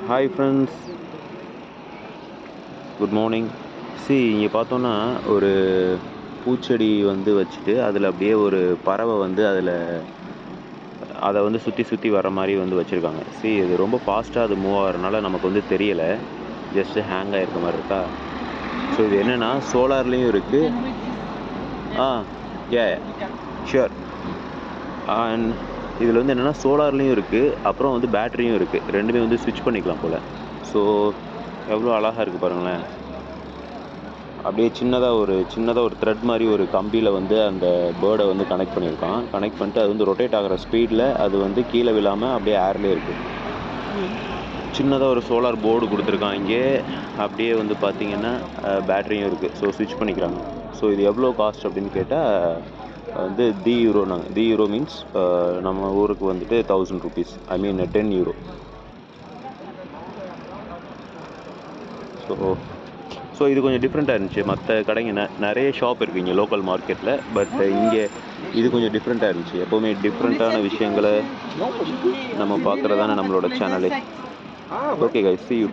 Hi friends, good morning. இங்கே பார்த்தோன்னா ஒரு பூச்செடி வந்து வச்சுட்டு அதில் அப்படியே ஒரு பறவை வந்து அதை வந்து சுற்றி சுற்றி வர மாதிரி வந்து வச்சுருக்காங்க. இது ரொம்ப ஃபாஸ்ட்டாக அது மூவ் ஆகிறதுனால நமக்கு வந்து தெரியலை, ஜஸ்ட்டு ஹேங் ஆகிருக்க மாதிரி இருக்கா. ஸோ இது என்னென்னா சோலார்லேயும் இருக்குது. ஏ ஷுர். அண்ட் இதில் வந்து என்னென்னா சோலார்லேயும் இருக்குது, அப்புறம் வந்து பேட்டரியும் இருக்குது. ரெண்டுமே வந்து ஸ்விட்ச் பண்ணிக்கலாம் போல். ஸோ எவ்வளோ அழகாக இருக்குது பாருங்களேன். அப்படியே சின்னதாக ஒரு த்ரெட் மாதிரி ஒரு கம்பியில் வந்து அந்த பேர்டை வந்து கனெக்ட் பண்ணியிருக்கான். கனெக்ட் பண்ணிட்டு அது வந்து ரொட்டேட் ஆகிற ஸ்பீடில் அது வந்து கீழே விழாமல் அப்படியே ஏர்லேயே இருக்குது. சின்னதாக ஒரு சோலார் போர்டு கொடுத்துருக்கான் இங்கே. அப்படியே வந்து பார்த்திங்கன்னா பேட்டரியும் இருக்குது. ஸோ ஸ்விட்ச் பண்ணிக்கிறாங்க. ஸோ இது எவ்வளோ காஸ்ட் அப்படின்னு கேட்டால் வந்து தி யூரோ மீன்ஸ் நம்ம ஊருக்கு வந்துட்டு 1000 rupees, ஐ மீன் 10 euro. ஸோ இது கொஞ்சம் டிஃப்ரெண்ட்டாக இருந்துச்சு. மற்ற கடைங்க நிறைய ஷாப் இருக்குது இங்கே லோக்கல் மார்க்கெட்டில், பட் இங்கே இது கொஞ்சம் டிஃப்ரெண்ட்டாக இருந்துச்சு. எப்போவுமே டிஃப்ரெண்ட்டான விஷயங்களை நம்ம பார்க்குறதான நம்மளோட சேனலே. Okay guys, see you.